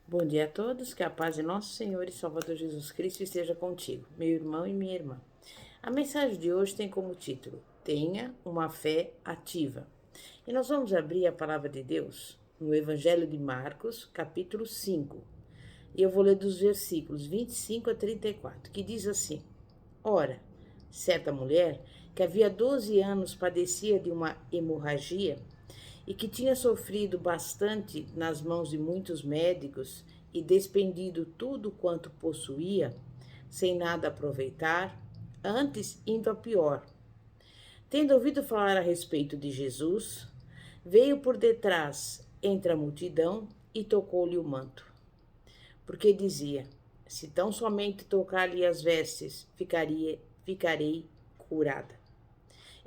Bom dia a todos, que a paz de nosso Senhor e Salvador Jesus Cristo esteja contigo, meu irmão e minha irmã. A mensagem de hoje tem como título: Tenha uma fé ativa. E nós vamos abrir a palavra de Deus no Evangelho de Marcos, capítulo 5. E eu vou ler dos versículos 25 a 34, que diz assim: Ora, certa mulher, que havia 12 anos padecia de uma hemorragia, e que tinha sofrido bastante nas mãos de muitos médicos e despendido tudo quanto possuía, sem nada aproveitar, antes indo a pior. Tendo ouvido falar a respeito de Jesus, veio por detrás entre a multidão e tocou-lhe o manto. Porque dizia: se tão somente tocar-lhe as vestes, ficarei curada.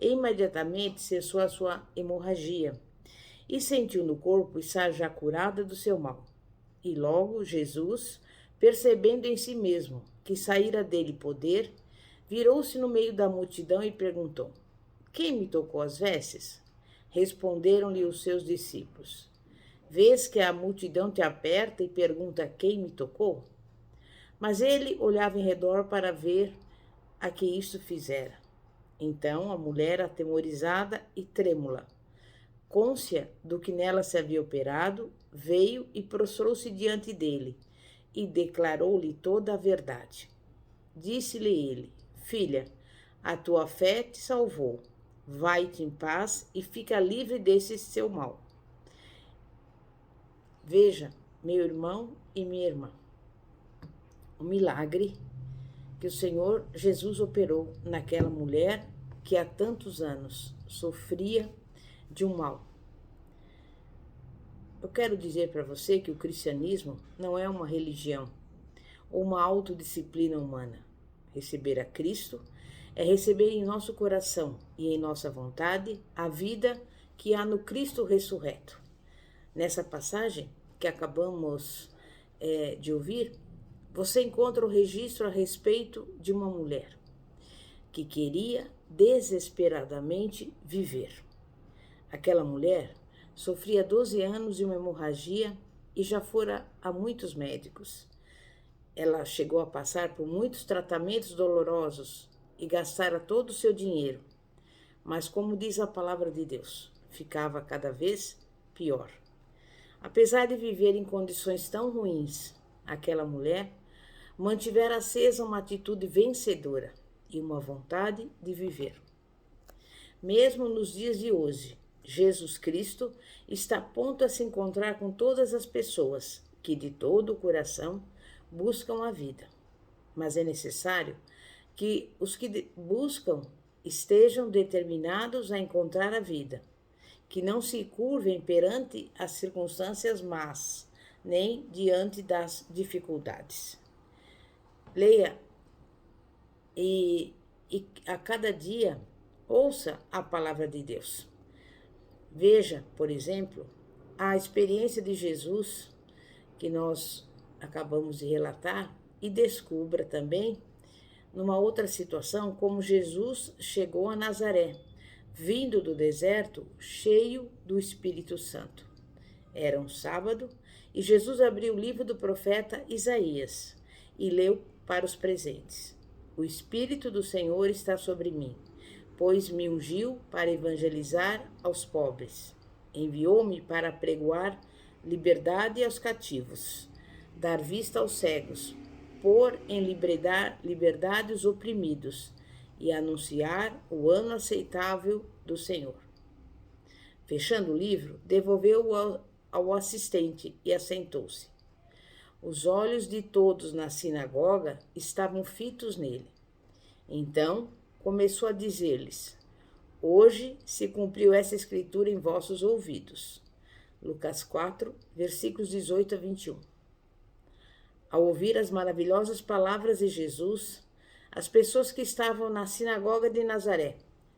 E imediatamente cessou a sua hemorragia e sentiu no corpo estar já curada do seu mal. E logo Jesus, percebendo em si mesmo que saíra dele poder, virou-se no meio da multidão e perguntou: Quem me tocou as vestes? Responderam-lhe os seus discípulos: Vês que a multidão te aperta e pergunta quem me tocou? Mas ele olhava em redor para ver a que isto fizera. Então a mulher, atemorizada e trêmula, cônscia do que nela se havia operado, veio e prostrou-se diante dele e declarou-lhe toda a verdade. Disse-lhe ele: Filha, a tua fé te salvou. Vai-te em paz e fica livre desse seu mal. Veja, meu irmão e minha irmã, o milagre que o Senhor Jesus operou naquela mulher que há tantos anos sofria de um mal. Eu quero dizer para você que o cristianismo não é uma religião ou uma autodisciplina humana. Receber a Cristo é receber em nosso coração e em nossa vontade a vida que há no Cristo ressurreto. Nessa passagem que acabamos de ouvir, você encontra o registro a respeito de uma mulher que queria desesperadamente viver. Aquela mulher sofria 12 anos de uma hemorragia e já fora a muitos médicos. Ela chegou a passar por muitos tratamentos dolorosos e gastara todo o seu dinheiro. Mas, como diz a palavra de Deus, ficava cada vez pior. Apesar de viver em condições tão ruins, aquela mulher mantivera acesa uma atitude vencedora e uma vontade de viver. Mesmo nos dias de hoje, Jesus Cristo está a ponto a se encontrar com todas as pessoas que de todo o coração buscam a vida. Mas é necessário que os que buscam estejam determinados a encontrar a vida, que não se curvem perante as circunstâncias más, nem diante das dificuldades. Leia e a cada dia ouça a palavra de Deus. Veja, por exemplo, a experiência de Jesus que nós acabamos de relatar e descubra também, numa outra situação, como Jesus chegou a Nazaré, vindo do deserto cheio do Espírito Santo. Era um sábado e Jesus abriu o livro do profeta Isaías e leu para os presentes: O Espírito do Senhor está sobre mim, pois me ungiu para evangelizar aos pobres. Enviou-me para pregoar liberdade aos cativos, dar vista aos cegos, pôr em liberdade os oprimidos e anunciar o ano aceitável do Senhor. Fechando o livro, devolveu-o ao assistente e assentou-se. Os olhos de todos na sinagoga estavam fitos nele. Então começou a dizer-lhes: Hoje se cumpriu essa escritura em vossos ouvidos. Lucas 4, versículos 18 a 21. Ao ouvir as maravilhosas palavras de Jesus, as pessoas que estavam na sinagoga de Nazaré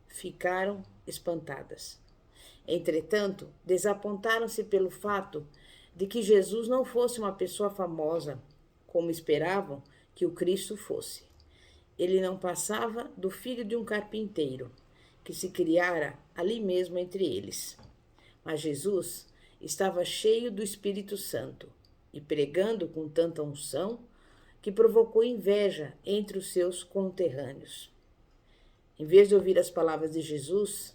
ficaram espantadas. Entretanto, desapontaram-se pelo fato de que Jesus não fosse uma pessoa famosa, como esperavam que o Cristo fosse. Ele não passava do filho de um carpinteiro, que se criara ali mesmo entre eles. Mas Jesus estava cheio do Espírito Santo e pregando com tanta unção que provocou inveja entre os seus conterrâneos. Em vez de ouvir as palavras de Jesus,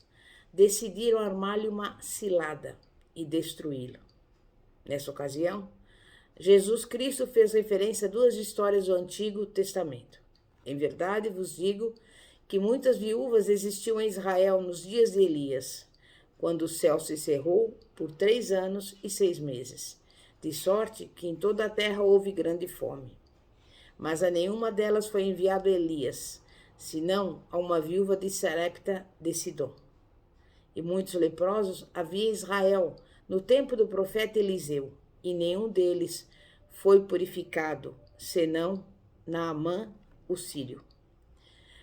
decidiram armar-lhe uma cilada e destruí-lo. Nessa ocasião, Jesus Cristo fez referência a duas histórias do Antigo Testamento. Em verdade vos digo que muitas viúvas existiam em Israel nos dias de Elias, quando o céu se cerrou por 3 anos e 6 meses, de sorte que em toda a terra houve grande fome. Mas a nenhuma delas foi enviado Elias, senão a uma viúva de Sarepta de Sidom. E muitos leprosos havia em Israel no tempo do profeta Eliseu, e nenhum deles foi purificado, senão Naamã, o sírio.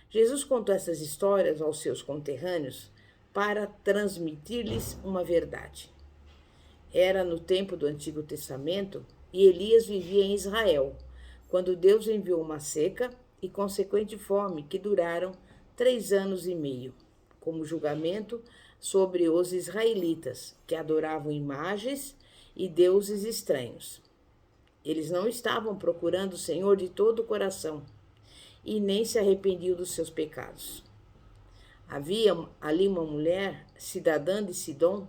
Jesus contou essas histórias aos seus conterrâneos para transmitir-lhes uma verdade. Era no tempo do Antigo Testamento e Elias vivia em Israel, quando Deus enviou uma seca e consequente fome que duraram 3 anos e meio, como julgamento sobre os israelitas, que adoravam imagens e deuses estranhos. Eles não estavam procurando o Senhor de todo o coração e nem se arrependiam dos seus pecados. Havia ali uma mulher, cidadã de Sidom,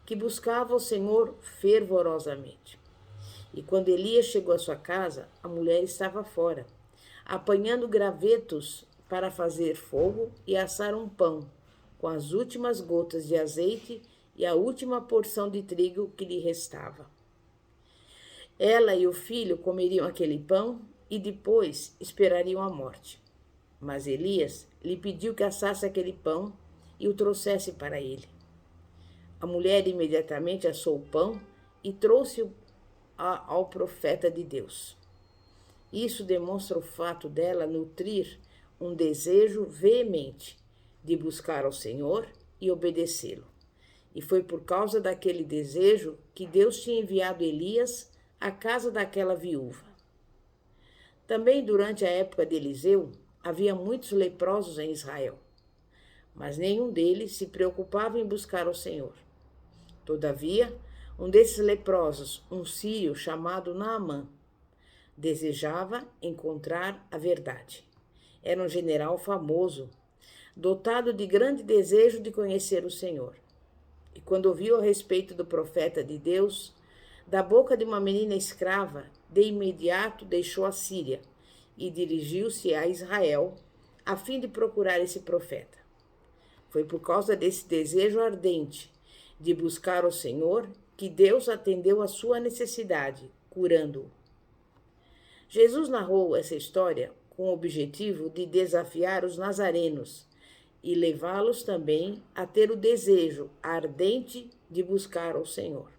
que buscava o Senhor fervorosamente. E quando Elias chegou à sua casa, a mulher estava fora, apanhando gravetos para fazer fogo e assar um pão, com as últimas gotas de azeite e a última porção de trigo que lhe restava. Ela e o filho comeriam aquele pão e depois esperariam a morte. Mas Elias lhe pediu que assasse aquele pão e o trouxesse para ele. A mulher imediatamente assou o pão e trouxe-o ao profeta de Deus. Isso demonstra o fato dela nutrir um desejo veemente de buscar ao Senhor e obedecê-lo. E foi por causa daquele desejo que Deus tinha enviado Elias à casa daquela viúva. Também durante a época de Eliseu, havia muitos leprosos em Israel, mas nenhum deles se preocupava em buscar o Senhor. Todavia, um desses leprosos, um sírio chamado Naamã, desejava encontrar a verdade. Era um general famoso, dotado de grande desejo de conhecer o Senhor. E quando ouviu a respeito do profeta de Deus, da boca de uma menina escrava, de imediato deixou a Síria e dirigiu-se a Israel, a fim de procurar esse profeta. Foi por causa desse desejo ardente de buscar o Senhor que Deus atendeu à sua necessidade, curando-o. Jesus narrou essa história com o objetivo de desafiar os nazarenos e levá-los também a ter o desejo ardente de buscar o Senhor.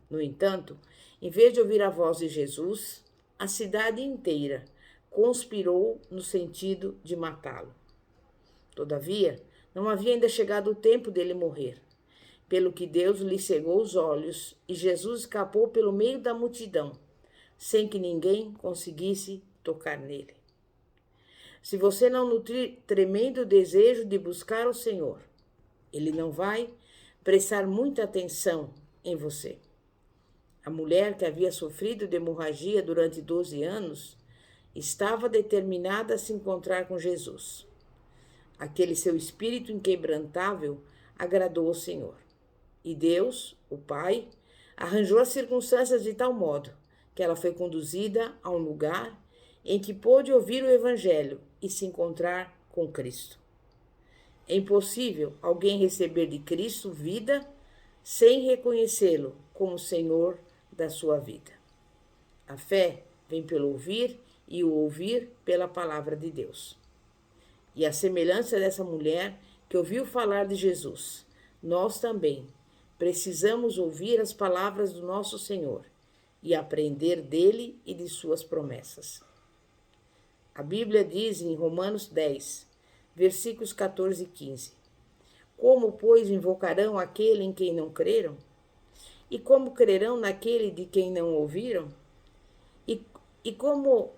No entanto, em vez de ouvir a voz de Jesus, a cidade inteira conspirou no sentido de matá-lo. Todavia, não havia ainda chegado o tempo dele morrer, pelo que Deus lhe cegou os olhos e Jesus escapou pelo meio da multidão, sem que ninguém conseguisse tocar nele. Se você não nutrir tremendo desejo de buscar o Senhor, ele não vai prestar muita atenção em você. A mulher que havia sofrido de hemorragia durante 12 anos estava determinada a se encontrar com Jesus. Aquele seu espírito inquebrantável agradou ao Senhor. E Deus, o Pai, arranjou as circunstâncias de tal modo que ela foi conduzida a um lugar em que pôde ouvir o Evangelho e se encontrar com Cristo. É impossível alguém receber de Cristo vida sem reconhecê-lo como Senhor da sua vida. A fé vem pelo ouvir e o ouvir pela palavra de Deus. E a semelhança dessa mulher que ouviu falar de Jesus, nós também precisamos ouvir as palavras do nosso Senhor e aprender dele e de suas promessas. A Bíblia diz em Romanos 10, versículos 14 e 15: Como, pois, invocarão aquele em quem não creram? E como crerão naquele de quem não ouviram? E como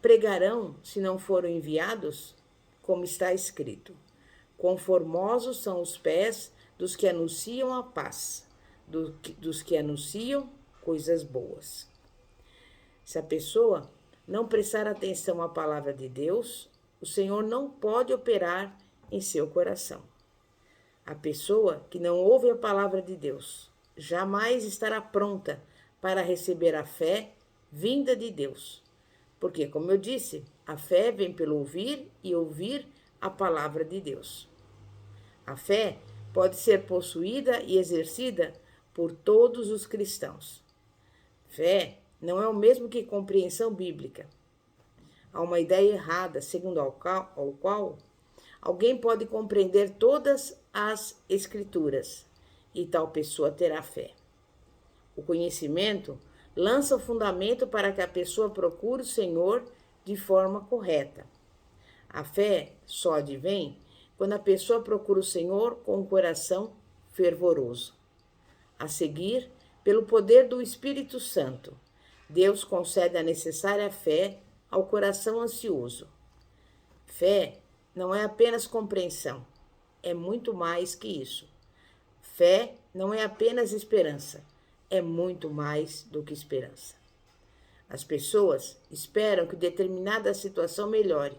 pregarão se não foram enviados? Como está escrito: Conformosos são os pés dos que anunciam a paz, dos que anunciam coisas boas. Se a pessoa não prestar atenção à palavra de Deus, o Senhor não pode operar em seu coração. A pessoa que não ouve a palavra de Deus jamais estará pronta para receber a fé vinda de Deus. Porque, como eu disse, a fé vem pelo ouvir e ouvir a palavra de Deus. A fé pode ser possuída e exercida por todos os cristãos. Fé não é o mesmo que compreensão bíblica. Há uma ideia errada, segundo ao qual alguém pode compreender todas as Escrituras e tal pessoa terá fé. O conhecimento lança o fundamento para que a pessoa procure o Senhor de forma correta. A fé só advém quando a pessoa procura o Senhor com um coração fervoroso. A seguir, pelo poder do Espírito Santo, Deus concede a necessária fé ao coração ansioso. Fé não é apenas compreensão, é muito mais que isso. Fé não é apenas esperança, é muito mais do que esperança. As pessoas esperam que determinada situação melhore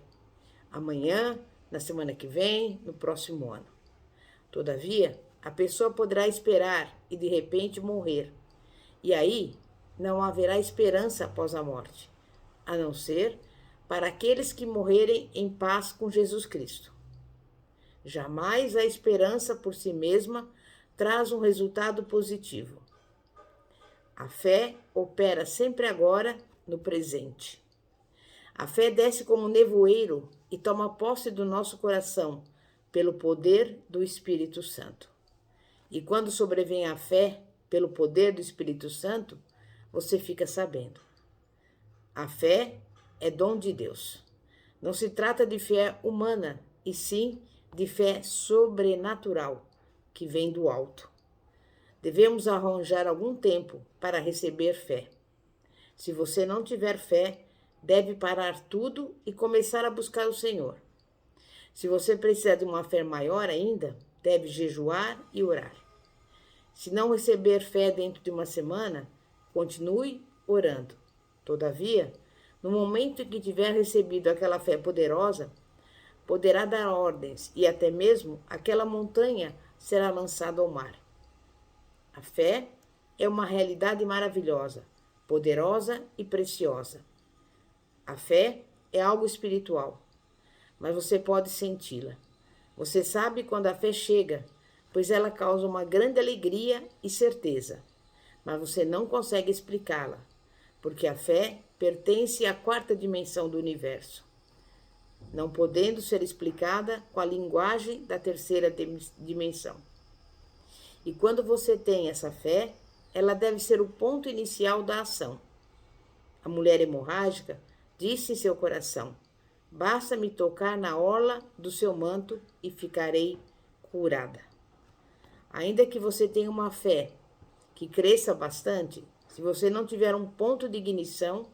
amanhã, na semana que vem, no próximo ano. Todavia, a pessoa poderá esperar e de repente morrer. E aí não haverá esperança após a morte, a não ser para aqueles que morrerem em paz com Jesus Cristo. Jamais a esperança por si mesma traz um resultado positivo. A fé opera sempre agora, no presente. A fé desce como nevoeiro e toma posse do nosso coração pelo poder do Espírito Santo. E quando sobrevém a fé pelo poder do Espírito Santo, você fica sabendo. A fé é dom de Deus. Não se trata de fé humana, e sim de fé sobrenatural, que vem do alto. Devemos arranjar algum tempo para receber fé. Se você não tiver fé, deve parar tudo e começar a buscar o Senhor. Se você precisar de uma fé maior ainda, deve jejuar e orar. Se não receber fé dentro de uma semana, continue orando. Todavia, no momento em que tiver recebido aquela fé poderosa, poderá dar ordens e até mesmo aquela montanha será lançada ao mar. A fé é uma realidade maravilhosa, poderosa e preciosa. A fé é algo espiritual, mas você pode senti-la. Você sabe quando a fé chega, pois ela causa uma grande alegria e certeza, mas você não consegue explicá-la, porque a fé pertence à quarta dimensão do universo, não podendo ser explicada com a linguagem da terceira dimensão. E quando você tem essa fé, ela deve ser o ponto inicial da ação. A mulher hemorrágica disse em seu coração: basta-me tocar na orla do seu manto e ficarei curada. Ainda que você tenha uma fé que cresça bastante, se você não tiver um ponto de ignição,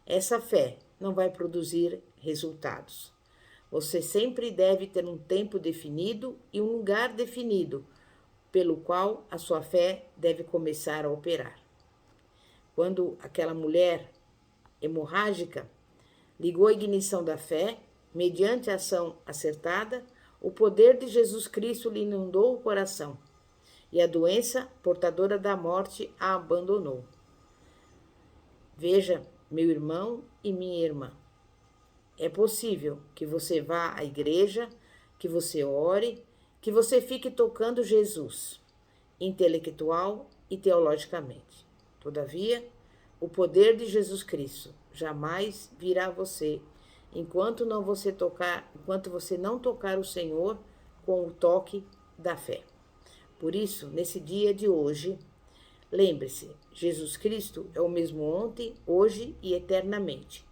essa fé não vai produzir resultados. Você sempre deve ter um tempo definido e um lugar definido pelo qual a sua fé deve começar a operar. Quando aquela mulher hemorrágica ligou a ignição da fé, mediante a ação acertada, o poder de Jesus Cristo lhe inundou o coração e a doença portadora da morte a abandonou. Veja, meu irmão e minha irmã, é possível que você vá à igreja, que você ore, que você fique tocando Jesus, intelectual e teologicamente. Todavia, o poder de Jesus Cristo jamais virá a você enquanto você não tocar o Senhor com o toque da fé. Por isso, nesse dia de hoje, lembre-se, Jesus Cristo é o mesmo ontem, hoje e eternamente.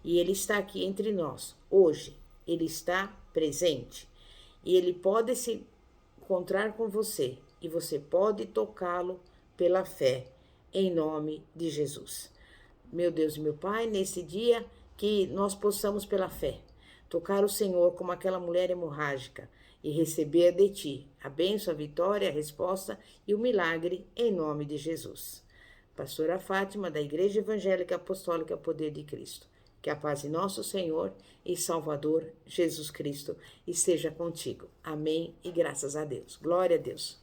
E Ele está aqui entre nós, hoje. Ele está presente. E Ele pode se encontrar com você. E você pode tocá-lo pela fé, em nome de Jesus. Meu Deus e meu Pai, nesse dia que nós possamos pela fé tocar o Senhor como aquela mulher hemorrágica e receber de Ti a bênção, a vitória, a resposta e o milagre em nome de Jesus. Pastora Fátima, da Igreja Evangélica Apostólica Poder de Cristo. Que a paz de nosso Senhor e Salvador Jesus Cristo esteja contigo. Amém e graças a Deus. Glória a Deus.